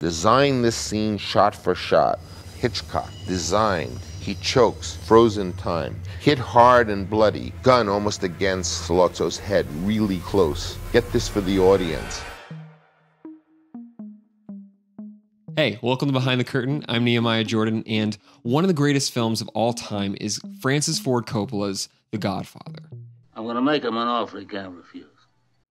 Design this scene shot for shot. Hitchcock. Designed. He chokes. Frozen time. Hit hard and bloody. Gun almost against Sollozzo's head, really close. Get this for the audience. Hey, welcome to Behind the Curtain. I'm Nehemiah Jordan, and one of the greatest films of all time is Francis Ford Coppola's The Godfather. I'm gonna make him an offer he can't refuse.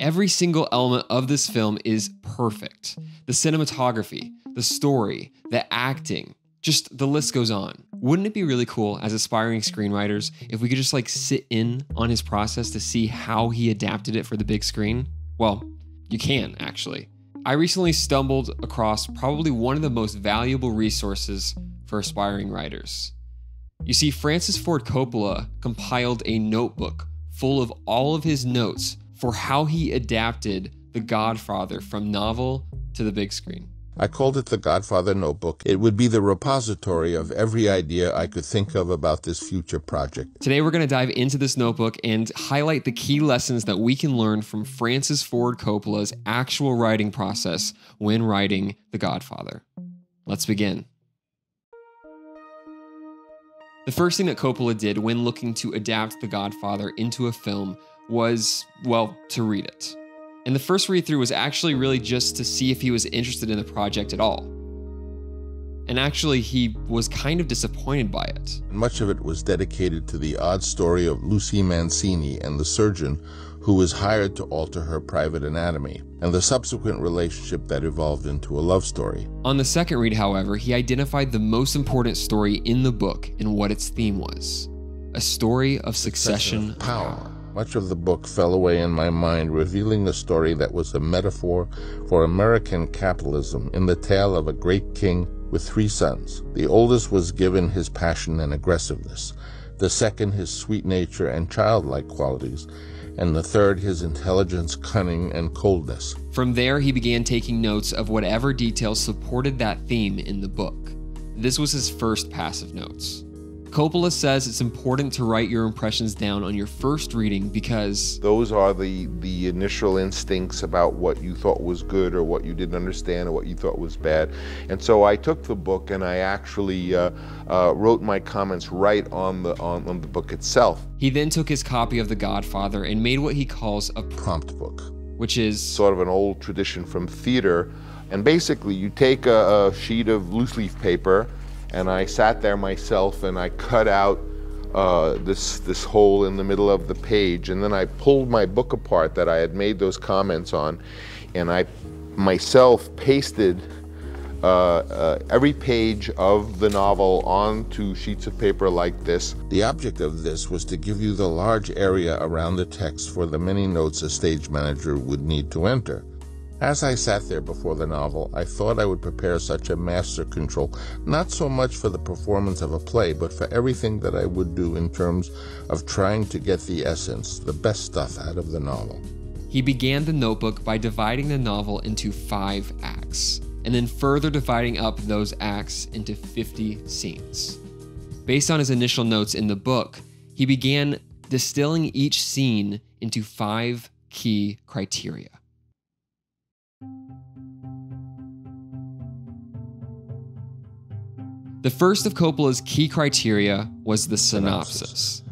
Every single element of this film is perfect. The cinematography, the story, the acting, just the list goes on. Wouldn't it be really cool as aspiring screenwriters if we could just sit in on his process to see how he adapted it for the big screen? Well, you can actually. I recently stumbled across probably one of the most valuable resources for aspiring writers. You see, Francis Ford Coppola compiled a notebook full of all of his notes for how he adapted The Godfather from novel to the big screen. I called it the Godfather Notebook. It would be the repository of every idea I could think of about this future project. Today we're going to dive into this notebook and highlight the key lessons that we can learn from Francis Ford Coppola's actual writing process when writing The Godfather. Let's begin. The first thing that Coppola did when looking to adapt The Godfather into a film was, well, to read it. And the first read-through was actually really just to see if he was interested in the project at all. And actually, he was kind of disappointed by it. Much of it was dedicated to the odd story of Lucy Mancini and the surgeon who was hired to alter her private anatomy, and the subsequent relationship that evolved into a love story. On the second read, however, he identified the most important story in the book and what its theme was. A story of succession of power. Much of the book fell away in my mind, revealing a story that was a metaphor for American capitalism in the tale of a great king with 3 sons. The oldest was given his passion and aggressiveness, the second his sweet nature and childlike qualities, and the third his intelligence, cunning, and coldness. From there, he began taking notes of whatever details supported that theme in the book. This was his first pass of notes. Coppola says it's important to write your impressions down on your first reading because those are the initial instincts about what you thought was good or what you didn't understand or what you thought was bad. And so I took the book and I actually wrote my comments right on the book itself. He then took his copy of The Godfather and made what he calls a prompt book, which is sort of an old tradition from theater. And basically you take a sheet of loose leaf paper, and I sat there myself and I cut out this hole in the middle of the page, and then I pulled my book apart that I had made those comments on, and I myself pasted every page of the novel onto sheets of paper like this. The object of this was to give you the large area around the text for the many notes a stage manager would need to enter. As I sat there before the novel, I thought I would prepare such a master control, not so much for the performance of a play, but for everything that I would do in terms of trying to get the essence, the best stuff out of the novel. He began the notebook by dividing the novel into 5 acts, and then further dividing up those acts into 50 scenes. Based on his initial notes in the book, he began distilling each scene into 5 key criteria. The first of Coppola's key criteria was the synopsis.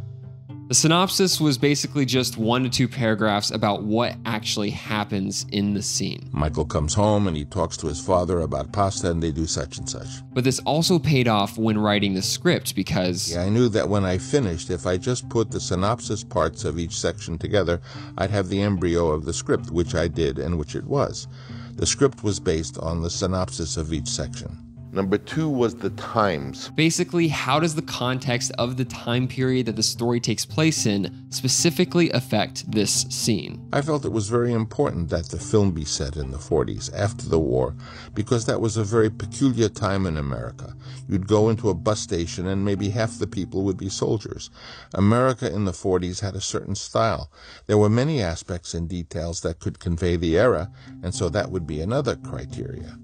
The synopsis was basically just 1 to 2 paragraphs about what actually happens in the scene. Michael comes home and he talks to his father about pasta and they do such and such. But this also paid off when writing the script because I knew that when I finished, if I just put the synopsis parts of each section together, I'd have the embryo of the script, which I did and which it was. The script was based on the synopsis of each section. Number 2 was the times. Basically, how does the context of the time period that the story takes place in specifically affect this scene? I felt it was very important that the film be set in the 40s, after the war, because that was a very peculiar time in America. You'd go into a bus station and maybe half the people would be soldiers. America in the 40s had a certain style. There were many aspects and details that could convey the era, and so that would be another criteria.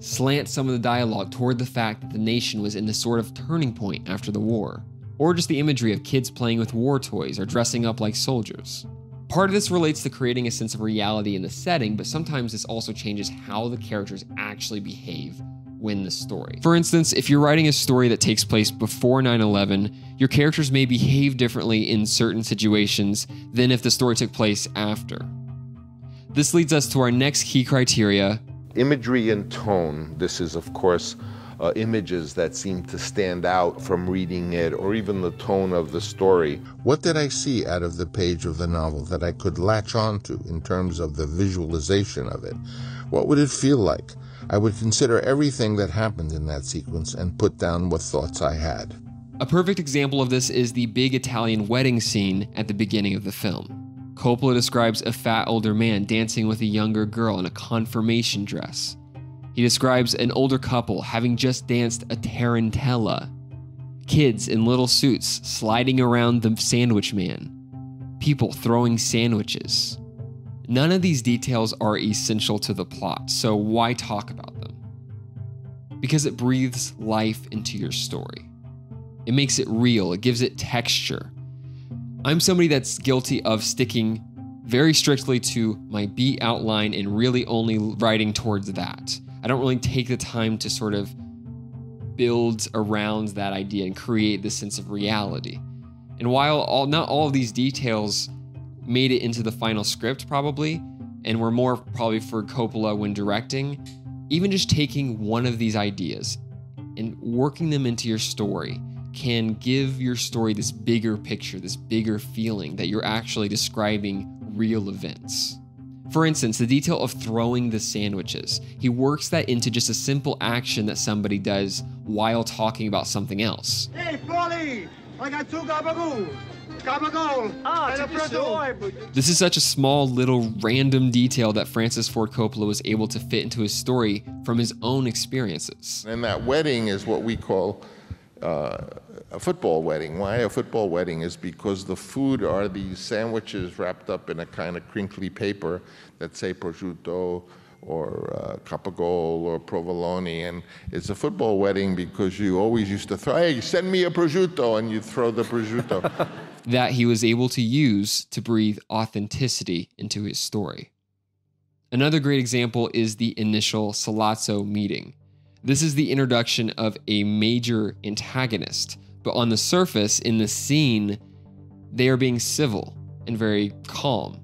Slant some of the dialogue toward the fact that the nation was in this sort of turning point after the war, or just the imagery of kids playing with war toys or dressing up like soldiers. Part of this relates to creating a sense of reality in the setting, but sometimes this also changes how the characters actually behave when the story. For instance, if you're writing a story that takes place before 9/11, your characters may behave differently in certain situations than if the story took place after. This leads us to our next key criteria. Imagery and tone. This is, of course, images that seem to stand out from reading it, or even the tone of the story. What did I see out of the page of the novel that I could latch onto in terms of the visualization of it? What would it feel like? I would consider everything that happened in that sequence and put down what thoughts I had. A perfect example of this is the big Italian wedding scene at the beginning of the film. Coppola describes a fat older man dancing with a younger girl in a confirmation dress. He describes an older couple having just danced a tarantella. Kids in little suits sliding around the sandwich man. People throwing sandwiches. None of these details are essential to the plot, so why talk about them? Because it breathes life into your story. It makes it real, it gives it texture. I'm somebody that's guilty of sticking very strictly to my beat outline and really only writing towards that. I don't really take the time to sort of build around that idea and create this sense of reality. And while not all of these details made it into the final script probably, and were more probably for Coppola when directing, even just taking one of these ideas and working them into your story can give your story this bigger picture, this bigger feeling that you're actually describing real events. For instance, the detail of throwing the sandwiches. He works that into just a simple action that somebody does while talking about something else. Hey, Polly! I got 2 gabagool! Gabagool! And a prosciutto! This is such a small little random detail that Francis Ford Coppola was able to fit into his story from his own experiences. And that wedding is what we call a football wedding. Why a football wedding is because the food are these sandwiches wrapped up in a kind of crinkly paper that say prosciutto or capagol or provolone, and it's a football wedding because you always used to throw, hey, send me a prosciutto, and you throw the prosciutto. That he was able to use to breathe authenticity into his story. Another great example is the initial Salazzo meeting. This is the introduction of a major antagonist, but on the surface, in the scene, they are being civil and very calm.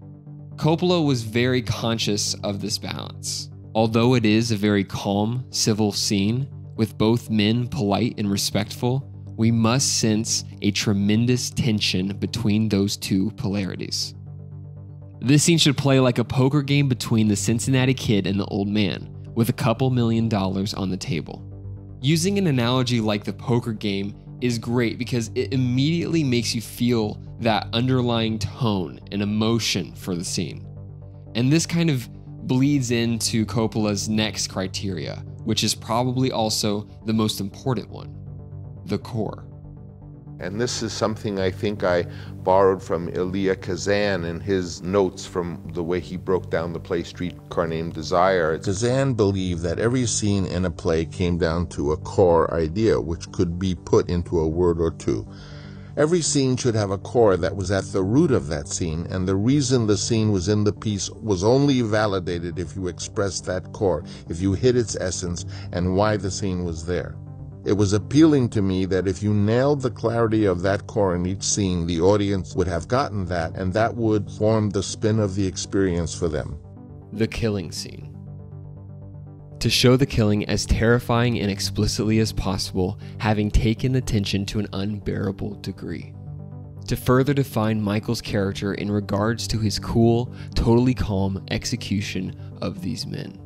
Coppola was very conscious of this balance. Although it is a very calm, civil scene, with both men polite and respectful, we must sense a tremendous tension between those two polarities. This scene should play like a poker game between the Cincinnati kid and the old man, with a couple $1 million on the table. Using an analogy like the poker game is great because it immediately makes you feel that underlying tone and emotion for the scene. And this kind of bleeds into Coppola's next criteria, which is probably also the most important one, the core. And this is something I think I borrowed from Elia Kazan in his notes from the way he broke down the play Streetcar Named Desire. Kazan believed that every scene in a play came down to a core idea, which could be put into a word or two. Every scene should have a core that was at the root of that scene, and the reason the scene was in the piece was only validated if you expressed that core, if you hit its essence and why the scene was there. It was appealing to me that if you nailed the clarity of that core in each scene, the audience would have gotten that, and that would form the spin of the experience for them. The killing scene. To show the killing as terrifying and explicitly as possible, having taken the tension to an unbearable degree. To further define Michael's character in regards to his cool, totally calm execution of these men.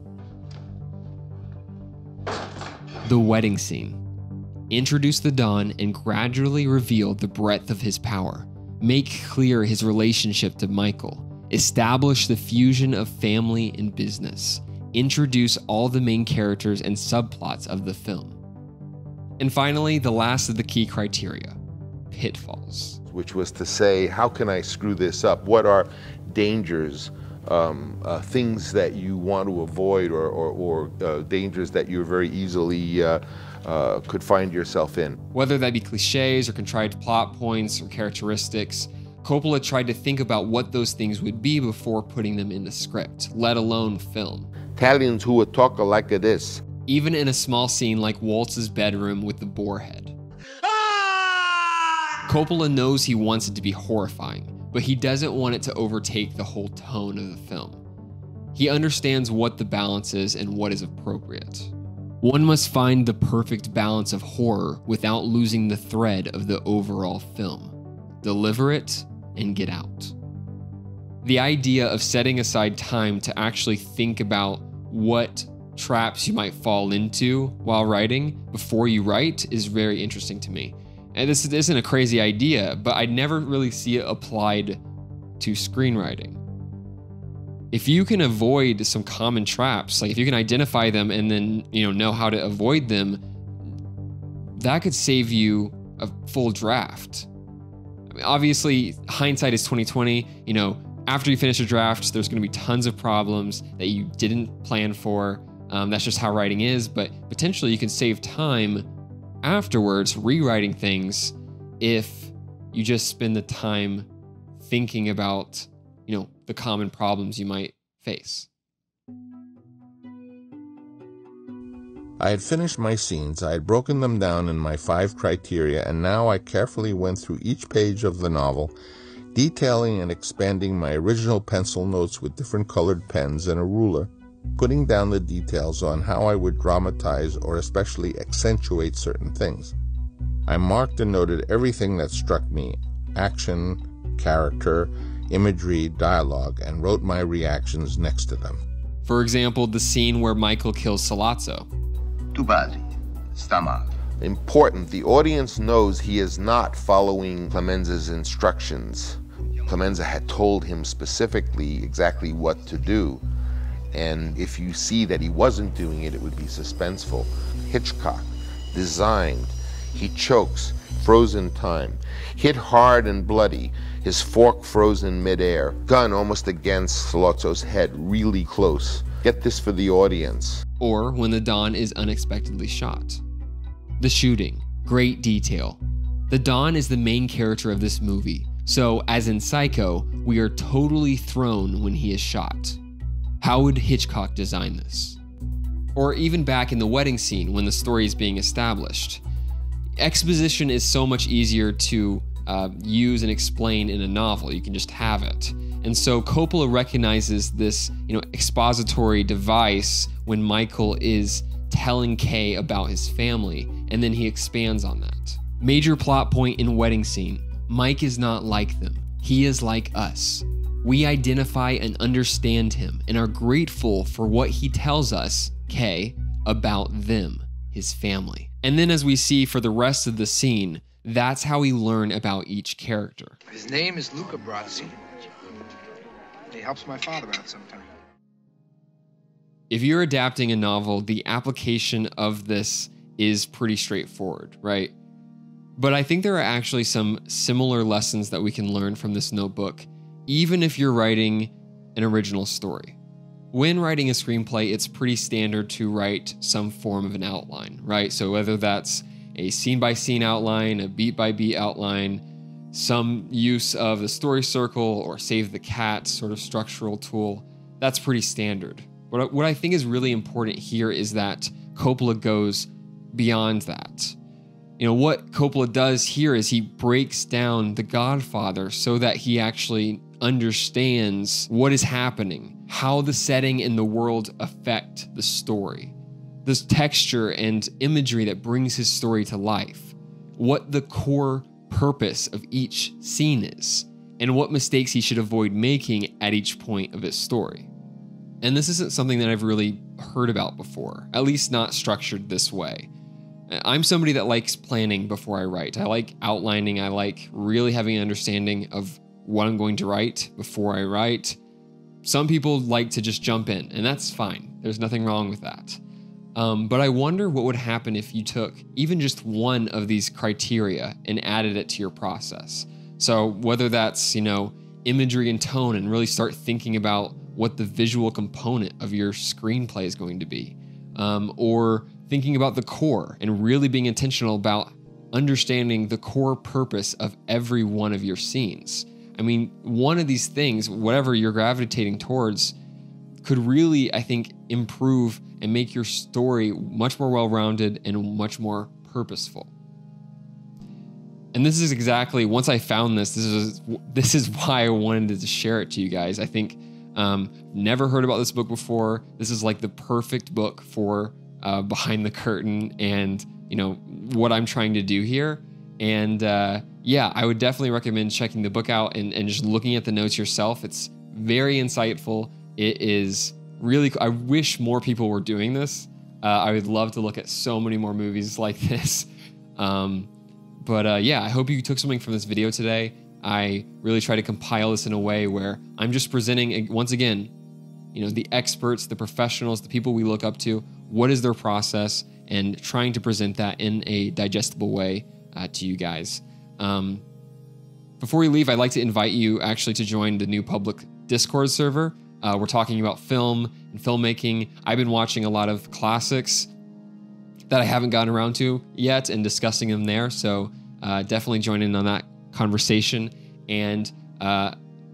The wedding scene. Introduce the Don and gradually reveal the breadth of his power. Make clear his relationship to Michael. Establish the fusion of family and business. Introduce all the main characters and subplots of the film. And finally, the last of the key criteria, pitfalls. Which was to say, how can I screw this up? What are dangers, things that you want to avoid, or dangers that you very easily could find yourself in? Whether that be cliches or contrived plot points or characteristics, Coppola tried to think about what those things would be before putting them in the script, let alone film. Italians who would talk like this. Even in a small scene like Waltz's bedroom with the boar head. Coppola knows he wants it to be horrifying, but he doesn't want it to overtake the whole tone of the film. He understands what the balance is and what is appropriate. One must find the perfect balance of horror without losing the thread of the overall film. Deliver it and get out. The idea of setting aside time to actually think about what traps you might fall into while writing before you write is very interesting to me. And this isn't a crazy idea, but I never really see it applied to screenwriting. If you can avoid some common traps, like if you can identify them and then know how to avoid them, that could save you a full draft. I mean, obviously, hindsight is 2020. After you finish a draft, there's going to be tons of problems that you didn't plan for. That's just how writing is, but potentially you can save time afterwards rewriting things if you just spend the time thinking about, the common problems you might face. I had finished my scenes, I had broken them down in my 5 criteria, and now I carefully went through each page of the novel, detailing and expanding my original pencil notes with different colored pens and a ruler, putting down the details on how I would dramatize or especially accentuate certain things. I marked and noted everything that struck me, action, character, imagery, dialogue, and wrote my reactions next to them. For example, the scene where Michael kills Sollozzo. Tu padre, sta male. Important, the audience knows he is not following Clemenza's instructions. Clemenza had told him specifically exactly what to do. And if you see that he wasn't doing it, it would be suspenseful. Hitchcock, designed, he chokes, frozen time, hit hard and bloody, his fork frozen midair, gun almost against Sollozzo's head, really close. Get this for the audience. Or when the Don is unexpectedly shot. The shooting, great detail. The Don is the main character of this movie, so as in Psycho, we are totally thrown when he is shot. How would Hitchcock design this? Or even back in the wedding scene when the story is being established. Exposition is so much easier to use and explain in a novel. You can just have it. And so Coppola recognizes this, expository device when Michael is telling Kay about his family, and then he expands on that. Major plot point in wedding scene. Mike is not like them. He is like us. We identify and understand him and are grateful for what he tells us, Kay, about them, his family. And then as we see for the rest of the scene, that's how we learn about each character. His name is Luca Brasi. He helps my father out sometimes. If you're adapting a novel, the application of this is pretty straightforward, right? But I think there are actually some similar lessons that we can learn from this notebook, even if you're writing an original story. When writing a screenplay, it's pretty standard to write some form of an outline, right? So whether that's a scene-by-scene outline, a beat-by-beat outline, some use of the story circle or save the cat sort of structural tool, that's pretty standard. But what I think is really important here is that Coppola goes beyond that. What Coppola does here is he breaks down The Godfather so that he actually understands what is happening, how the setting and the world affect the story, this texture and imagery that brings his story to life, what the core purpose of each scene is, and what mistakes he should avoid making at each point of his story. And this isn't something that I've really heard about before, at least not structured this way. I'm somebody that likes planning before I write. I like outlining. I like really having an understanding of what I'm going to write before I write. Some people like to just jump in, and that's fine. There's nothing wrong with that. But I wonder what would happen if you took even just one of these criteria and added it to your process. So whether that's, imagery and tone, and really start thinking about what the visual component of your screenplay is going to be, or thinking about the core and really being intentional about understanding the core purpose of every one of your scenes. I mean, one of these things, whatever you're gravitating towards, could really, I think, improve and make your story much more well-rounded and much more purposeful. And this is exactly, once I found this is why I wanted to share it to you guys. I think, never heard about this book before. This is like the perfect book for behind the curtain and, you know, what I'm trying to do here. And yeah, I would definitely recommend checking the book out and just looking at the notes yourself. It's very insightful. It is really, I wish more people were doing this. I would love to look at so many more movies like this. But yeah, I hope you took something from this video today. I really try to compile this in a way where I'm just presenting, once again, you know, the experts, the professionals, the people we look up to, what is their process, and trying to present that in a digestible way to you guys. Before we leave, I'd like to invite you actually to join the new public Discord server. We're talking about film and filmmaking. I've been watching a lot of classics that I haven't gotten around to yet and discussing them there. So definitely join in on that conversation. And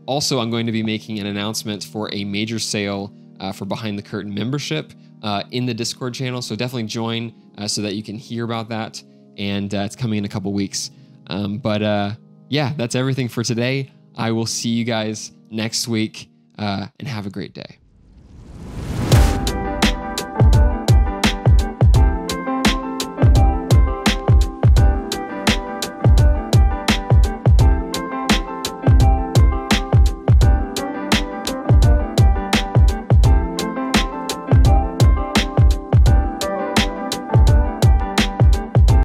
also, I'm going to be making an announcement for a major sale for Behind the Curtain membership in the Discord channel. So definitely join so that you can hear about that. And it's coming in a couple weeks. Yeah, that's everything for today. I will see you guys next week and have a great day.